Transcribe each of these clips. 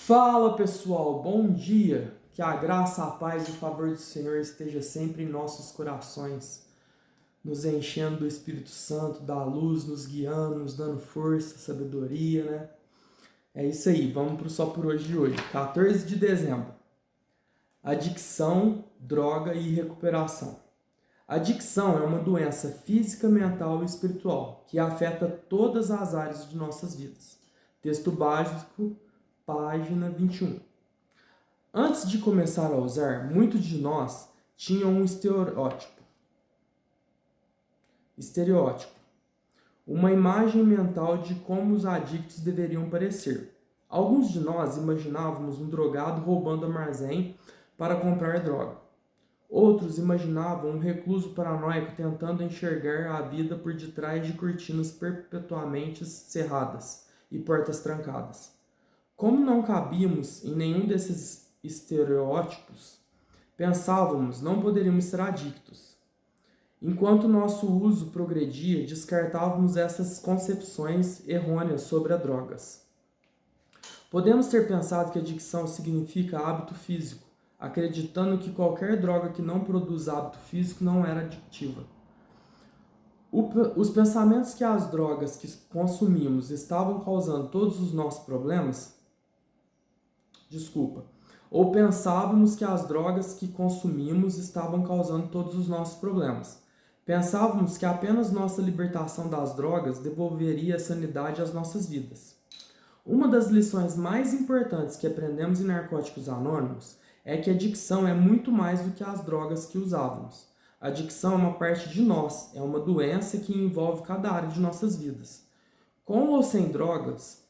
Fala pessoal, bom dia! Que a graça, a paz e o favor do Senhor esteja sempre em nossos corações, nos enchendo do Espírito Santo, da luz, nos guiando, nos dando força, sabedoria, né? É isso aí, vamos pro Só por Hoje de hoje, 14 de dezembro. Adicção, droga e recuperação. Adicção é uma doença física, mental e espiritual que afeta todas as áreas de nossas vidas. Texto básico, página 21. Antes de começar a usar, muitos de nós tinham um estereótipo, uma imagem mental de como os adictos deveriam parecer. Alguns de nós imaginávamos um drogado roubando armazém para comprar droga. Outros imaginavam um recluso paranoico tentando enxergar a vida por detrás de cortinas perpetuamente cerradas e portas trancadas. Como não cabíamos em nenhum desses estereótipos, pensávamos não poderíamos ser adictos. Enquanto nosso uso progredia, descartávamos essas concepções errôneas sobre as drogas. Podemos ter pensado que adicção significa hábito físico, acreditando que qualquer droga que não produz hábito físico não era adictiva. Os pensamentos que as drogas que consumimos estavam causando todos os nossos problemas ou pensávamos que as drogas que consumimos estavam causando todos os nossos problemas. Pensávamos que apenas nossa libertação das drogas devolveria a sanidade às nossas vidas. Uma das lições mais importantes que aprendemos em Narcóticos Anônimos é que a adicção é muito mais do que as drogas que usávamos. A adicção é uma parte de nós, é uma doença que envolve cada área de nossas vidas. Com ou sem drogas,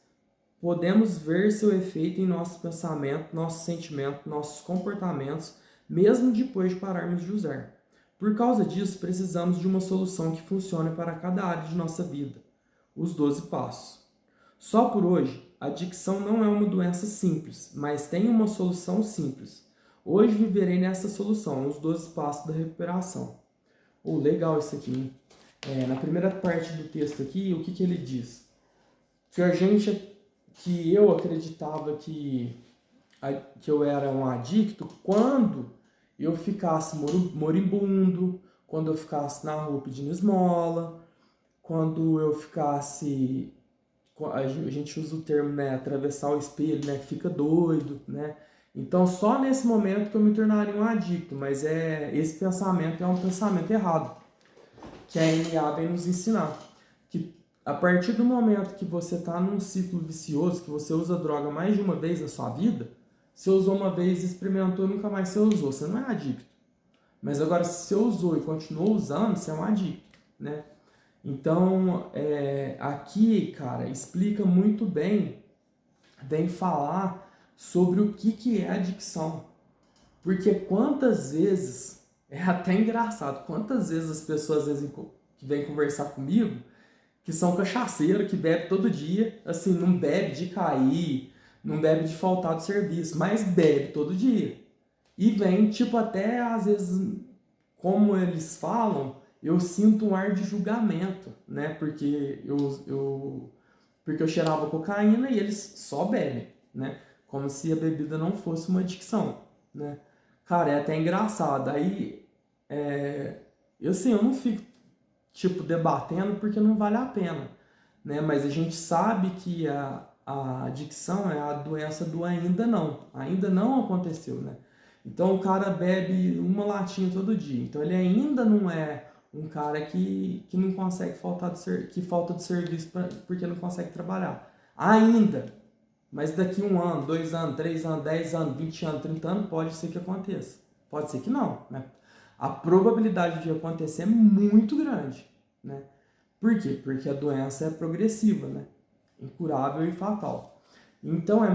podemos ver seu efeito em nossos pensamentos, nossos sentimentos, nossos comportamentos, mesmo depois de pararmos de usar. Por causa disso, precisamos de uma solução que funcione para cada área de nossa vida. Os 12 passos. Só por hoje, a adicção não é uma doença simples, mas tem uma solução simples. Hoje viverei nessa solução, os 12 passos da recuperação. Legal isso aqui, hein? Na primeira parte do texto aqui, o que ele diz? Que eu acreditava que eu era um adicto quando eu ficasse moribundo, quando eu ficasse na rua pedindo esmola, quando eu ficasse, a gente usa o termo, né, atravessar o espelho, né, que fica doido, né? Então só nesse momento que eu me tornaria um adicto, mas esse pensamento é um pensamento errado, que a NA vem nos ensinar. Que a partir do momento que você está num ciclo vicioso, que você usa droga mais de uma vez na sua vida, você usou uma vez, experimentou e nunca mais você usou, você não é adicto. Mas agora, se você usou e continuou usando, você é um adicto, né? Então, aqui, cara, explica muito bem, vem falar sobre o que é adicção. Porque quantas vezes, é até engraçado, quantas vezes as pessoas às vezes, que vêm conversar comigo, que são cachaceiros, que bebe todo dia, assim, não bebe de cair, não bebe de faltar do serviço, mas bebe todo dia. E vem, tipo, até às vezes, como eles falam, eu sinto um ar de julgamento, né? Porque eu cheirava cocaína e eles só bebem, né? Como se a bebida não fosse uma adicção, né? Cara, é até engraçado. Aí, eu não fico, tipo, debatendo porque não vale a pena, né? Mas a gente sabe que a adicção é a doença do ainda não aconteceu, né? Então o cara bebe uma latinha todo dia, então ele ainda não é um cara que não consegue que falta de serviço porque não consegue trabalhar, ainda. Mas daqui 1 ano, 2 anos, 3 anos, 10 anos, 20 anos, 30 anos, pode ser que aconteça, pode ser que não, né? A probabilidade de acontecer é muito grande, né? Por quê? Porque a doença é progressiva, né? Incurável e fatal. Então é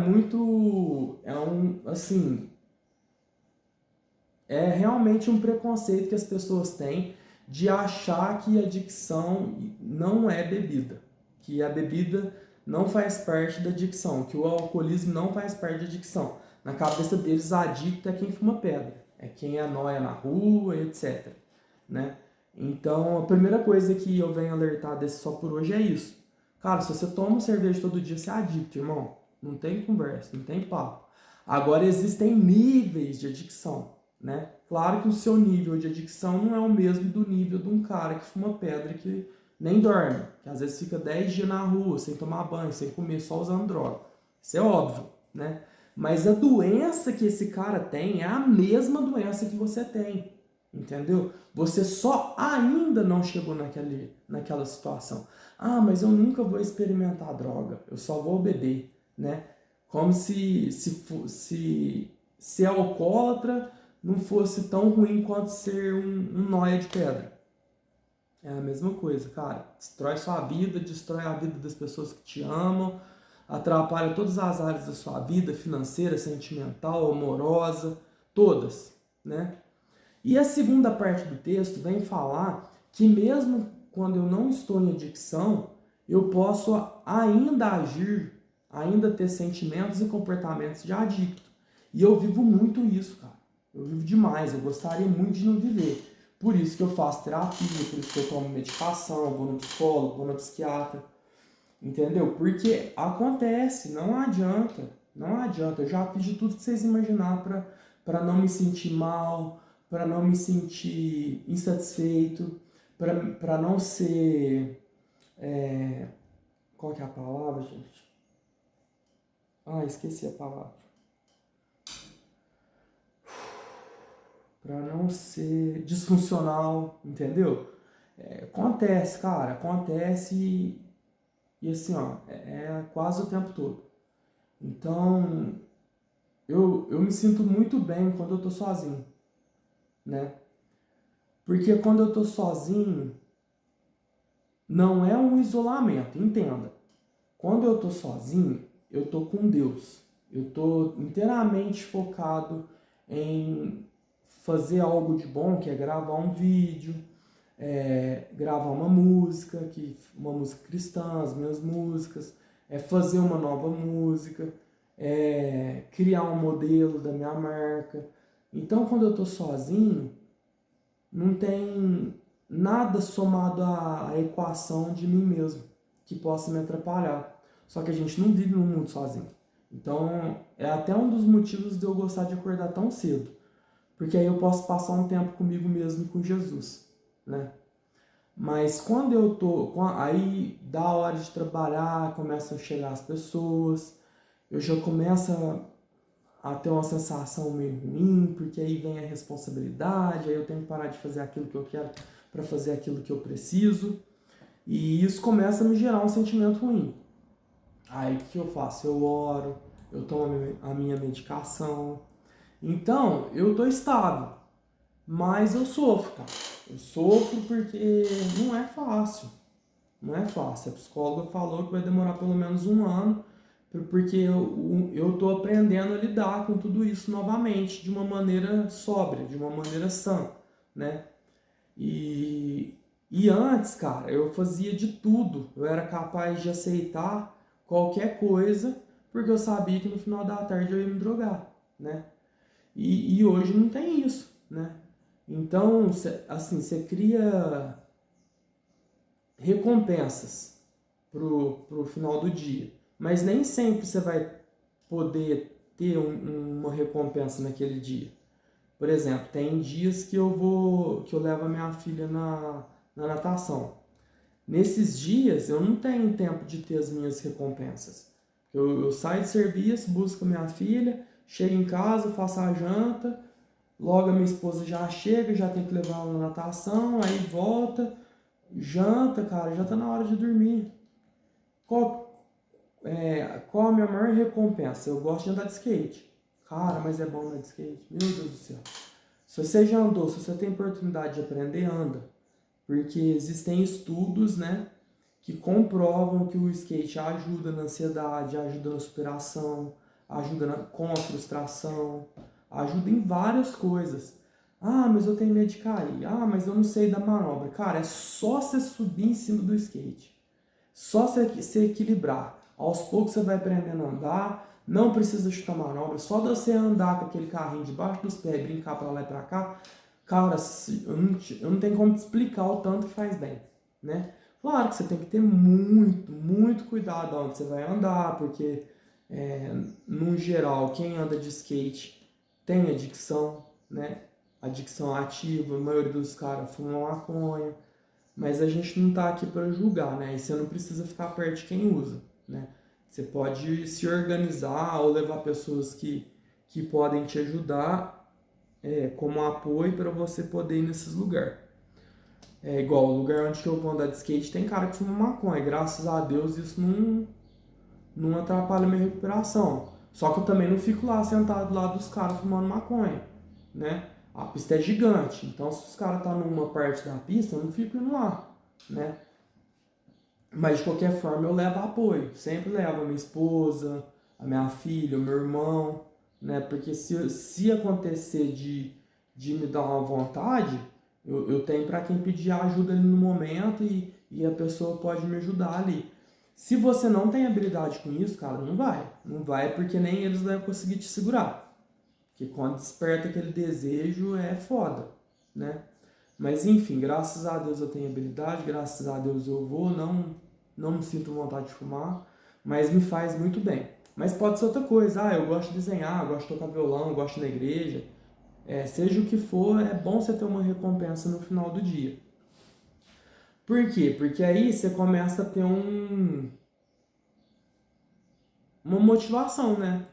realmente um preconceito que as pessoas têm de achar que a adicção não é bebida, que a bebida não faz parte da adicção, que o alcoolismo não faz parte da adicção. Na cabeça deles, adicto é quem fuma pedra, é quem anoia na rua, etc, né? Então, a primeira coisa que eu venho alertar desse Só por Hoje é isso. Cara, se você toma cerveja todo dia, você é adicto, irmão. não tem conversa, não tem papo. Agora existem níveis de adicção, né? Claro que o seu nível de adicção não é o mesmo do nível de um cara que fuma pedra que nem dorme, que às vezes fica 10 dias na rua, sem tomar banho, sem comer, só usando droga. Isso é óbvio, né? Mas a doença que esse cara tem é a mesma doença que você tem, entendeu? Você só ainda não chegou naquela situação. Ah, mas eu nunca vou experimentar droga, eu só vou beber, né? Como se ser alcoólatra não fosse tão ruim quanto ser um nóia de pedra. É a mesma coisa, cara. Destrói sua vida, destrói a vida das pessoas que te amam, atrapalha todas as áreas da sua vida, financeira, sentimental, amorosa, todas, né? E a segunda parte do texto vem falar que mesmo quando eu não estou em adicção, eu posso ainda agir, ainda ter sentimentos e comportamentos de adicto. E eu vivo muito isso, cara. Eu vivo demais, eu gostaria muito de não viver. Por isso que eu faço terapia, por isso que eu tomo medicação, vou no psicólogo, vou no psiquiatra. Entendeu? Porque acontece, não adianta. Não adianta. Eu já fiz de tudo que vocês imaginar para não me sentir mal, para não me sentir insatisfeito, para não ser. Qual que é a palavra, gente? Ah, esqueci a palavra. Para não ser disfuncional, entendeu? Acontece, cara, acontece e assim, ó, é quase o tempo todo. Então, eu me sinto muito bem quando eu tô sozinho, né? Porque quando eu tô sozinho, não é um isolamento, entenda. Quando eu tô sozinho, eu tô com Deus. Eu tô inteiramente focado em fazer algo de bom, que é gravar um vídeo, gravar uma música cristã, as minhas músicas, fazer uma nova música, criar um modelo da minha marca. Então, quando eu tô sozinho, não tem nada somado à equação de mim mesmo que possa me atrapalhar. Só que a gente não vive num mundo sozinho. Então, é até um dos motivos de eu gostar de acordar tão cedo. Porque aí eu posso passar um tempo comigo mesmo e com Jesus, né? Mas quando eu tô... Aí dá a hora de trabalhar, começam a chegar as pessoas, eu já começo a ter uma sensação meio ruim, porque aí vem a responsabilidade, aí eu tenho que parar de fazer aquilo que eu quero para fazer aquilo que eu preciso. E isso começa a me gerar um sentimento ruim. Aí o que eu faço? Eu oro, eu tomo a minha medicação. Então, eu tô estável, mas eu sofro, cara. Eu sofro porque não é fácil. Não é fácil. A psicóloga falou que vai demorar pelo menos um ano, porque eu tô aprendendo a lidar com tudo isso novamente, de uma maneira sóbria, de uma maneira sã, né? E antes, cara, eu fazia de tudo. Eu era capaz de aceitar qualquer coisa, porque eu sabia que no final da tarde eu ia me drogar, né? E hoje não tem isso, né? Então, assim, você cria recompensas pro final do dia. Mas nem sempre você vai poder ter uma recompensa naquele dia. Por exemplo, tem dias que eu levo a minha filha na natação. Nesses dias eu não tenho tempo de ter as minhas recompensas. Eu saio de serviço, busco minha filha, chego em casa, faço a janta, logo a minha esposa já chega, já tem que levar ela na natação, aí volta, janta, cara, já tá na hora de dormir. Qual a minha maior recompensa? Eu gosto de andar de skate. Cara, mas é bom andar de skate. Meu Deus do céu. Se você já andou, se você tem oportunidade de aprender, anda. Porque existem estudos, né, que comprovam que o skate ajuda na ansiedade, ajuda na superação, com a frustração, ajuda em várias coisas. Ah, mas eu tenho medo de cair. Ah, mas eu não sei da manobra. Cara, é só você subir em cima do skate. Só você se equilibrar. Aos poucos você vai aprendendo a andar, não precisa chutar manobra, só de você andar com aquele carrinho debaixo dos pés e brincar pra lá e pra cá, cara, eu não tenho como te explicar o tanto que faz bem, né? Claro que você tem que ter muito, muito cuidado onde você vai andar, porque No geral, quem anda de skate tem adicção, né? Adicção ativa, a maioria dos caras fumam maconha, mas a gente não tá aqui para julgar, né? E você não precisa ficar perto de quem usa, né? Você pode se organizar ou levar pessoas que podem te ajudar como apoio para você poder ir nesses lugares. É igual o lugar onde eu vou andar de skate tem cara que fuma maconha. Graças a Deus isso não atrapalha a minha recuperação. Só que eu também não fico lá sentado do lado dos caras fumando maconha, né? A pista é gigante, então se os caras estão numa parte da pista, eu não fico indo lá, né? Mas de qualquer forma eu levo apoio, sempre levo a minha esposa, a minha filha, o meu irmão, né? Porque se acontecer de me dar uma vontade, eu tenho para quem pedir ajuda ali no momento e a pessoa pode me ajudar ali. Se você não tem habilidade com isso, cara, não vai. Não vai porque nem eles vão conseguir te segurar. Porque quando desperta aquele desejo é foda, né? Mas enfim, graças a Deus eu tenho habilidade, graças a Deus eu vou, não me sinto vontade de fumar, mas me faz muito bem. Mas pode ser outra coisa, eu gosto de desenhar, eu gosto de tocar violão, eu gosto de ir na igreja. Seja o que for, é bom você ter uma recompensa no final do dia. Por quê? Porque aí você começa a ter uma motivação, né?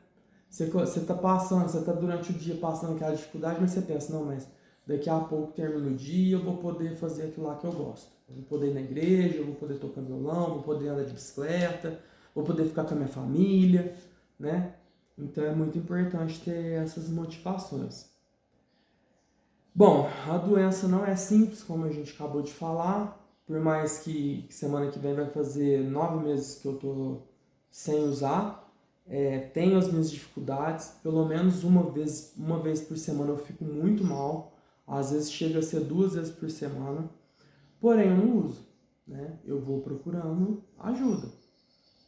Você tá passando, você tá durante o dia passando aquela dificuldade, mas você pensa, não, mas daqui a pouco termina o dia, eu vou poder fazer aquilo lá que eu gosto. Eu vou poder ir na igreja, eu vou poder tocar violão, vou poder andar de bicicleta, vou poder ficar com a minha família, né? Então é muito importante ter essas motivações. Bom, a doença não é simples, como a gente acabou de falar, por mais que semana que vem vai fazer 9 meses que eu tô sem usar, tenho as minhas dificuldades, pelo menos uma vez por semana eu fico muito mal, às vezes chega a ser 2 vezes por semana, porém eu não uso, né? Eu vou procurando ajuda.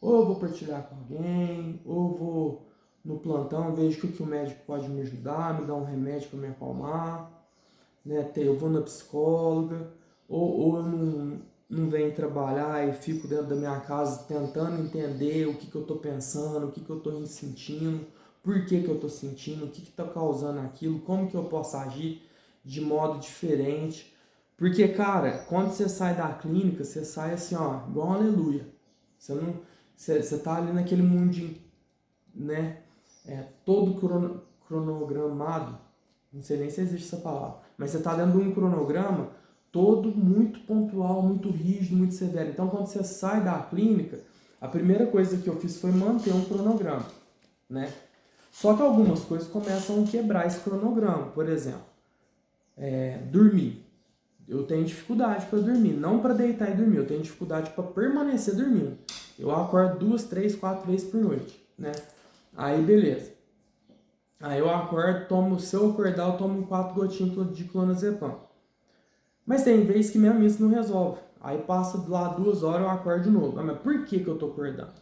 Ou eu vou partilhar com alguém, ou eu vou no plantão, vejo que o médico pode me ajudar, me dar um remédio para me acalmar, né? Eu vou na psicóloga, ou eu não venho trabalhar e fico dentro da minha casa tentando entender o que eu estou pensando, o que eu estou sentindo, por que eu estou sentindo, o que está causando aquilo, como que eu posso agir de modo diferente. Porque, cara, quando você sai da clínica, você sai assim, ó, igual um aleluia. Você tá ali naquele mundinho, né? Todo cronogramado, não sei nem se existe essa palavra, mas você está dentro de um cronograma todo muito pontual, muito rígido, muito severo. Então, quando você sai da clínica, a primeira coisa que eu fiz foi manter um cronograma, né? Só que algumas coisas começam a quebrar esse cronograma. Por exemplo, dormir. Eu tenho dificuldade para dormir, não para deitar e dormir, eu tenho dificuldade para permanecer dormindo. Eu acordo 2, 3, 4 vezes por noite, né? Aí, beleza. Aí eu acordo, se eu acordar, eu tomo 4 gotinhas de clonazepam. Mas tem vezes que mesmo isso não resolve. Aí passa lá 2 horas eu acordo de novo. Mas por que eu tô acordando?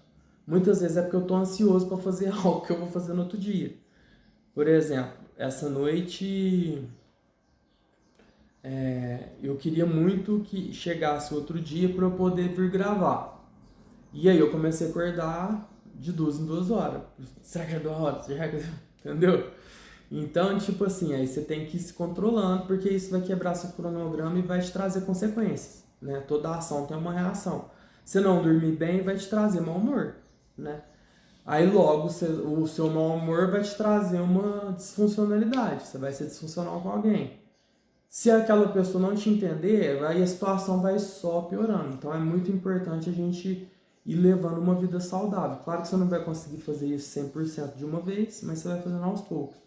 Muitas vezes é porque eu tô ansioso para fazer algo que eu vou fazer no outro dia. Por exemplo, essa noite eu queria muito que chegasse outro dia para eu poder vir gravar. E aí eu comecei a acordar de 2 em 2 horas. Será que é 2 horas? Entendeu? Então, tipo assim, aí você tem que ir se controlando, porque isso vai quebrar seu cronograma e vai te trazer consequências, né? Toda ação tem uma reação. Se não dormir bem, vai te trazer mau humor, né? Aí logo o seu mau humor vai te trazer uma disfuncionalidade, você vai ser disfuncional com alguém. Se aquela pessoa não te entender, aí a situação vai só piorando. Então é muito importante a gente ir levando uma vida saudável. Claro que você não vai conseguir fazer isso 100% de uma vez, mas você vai fazendo aos poucos.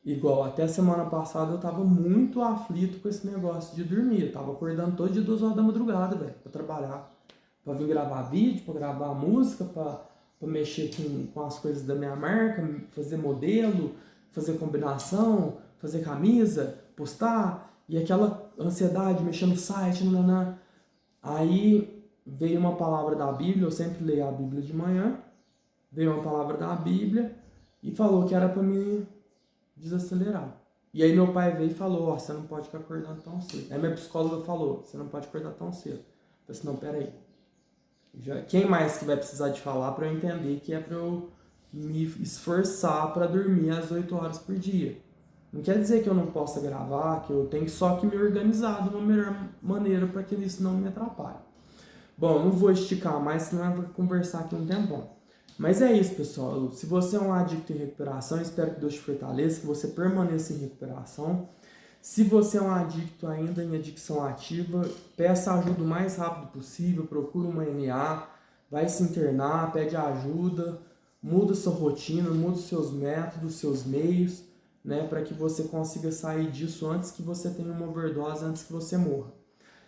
Igual, até a semana passada eu tava muito aflito com esse negócio de dormir. Eu tava acordando todo dia 2 horas da madrugada, velho, pra trabalhar. Pra vir gravar vídeo, pra gravar música, pra mexer com as coisas da minha marca, fazer modelo, fazer combinação, fazer camisa, postar. E aquela ansiedade, mexer no site, nananã. Aí veio uma palavra da Bíblia, eu sempre leio a Bíblia de manhã. Veio uma palavra da Bíblia e falou que era pra mim desacelerar. E aí meu pai veio e falou, você não pode ficar acordando tão cedo. Aí minha psicóloga falou, você não pode acordar tão cedo. Eu falei assim, não, peraí. Quem mais que vai precisar de falar para eu entender que é para eu me esforçar para dormir às 8 horas por dia. Não quer dizer que eu não possa gravar, que eu tenho só que me organizar de uma melhor maneira para que isso não me atrapalhe. Bom, não vou esticar mais, senão eu vou conversar aqui um tempão. Mas é isso, pessoal. Se você é um adicto em recuperação, espero que Deus te fortaleça, que você permaneça em recuperação. Se você é um adicto ainda em adicção ativa, peça ajuda o mais rápido possível, procura uma NA, vai se internar, pede ajuda, muda sua rotina, muda os seus métodos, seus meios, né, para que você consiga sair disso antes que você tenha uma overdose, antes que você morra.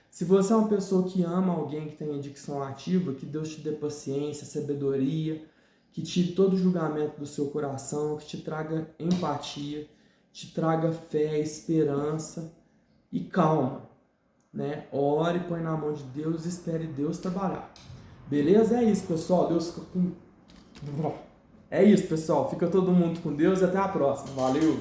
Se você é uma pessoa que ama alguém que tem adicção ativa, que Deus te dê paciência, sabedoria, que tire todo o julgamento do seu coração, que te traga empatia, te traga fé, esperança e calma, né? Ore, põe na mão de Deus e espere Deus trabalhar. Beleza? É isso, pessoal. É isso, pessoal. Fica todo mundo com Deus e até a próxima. Valeu!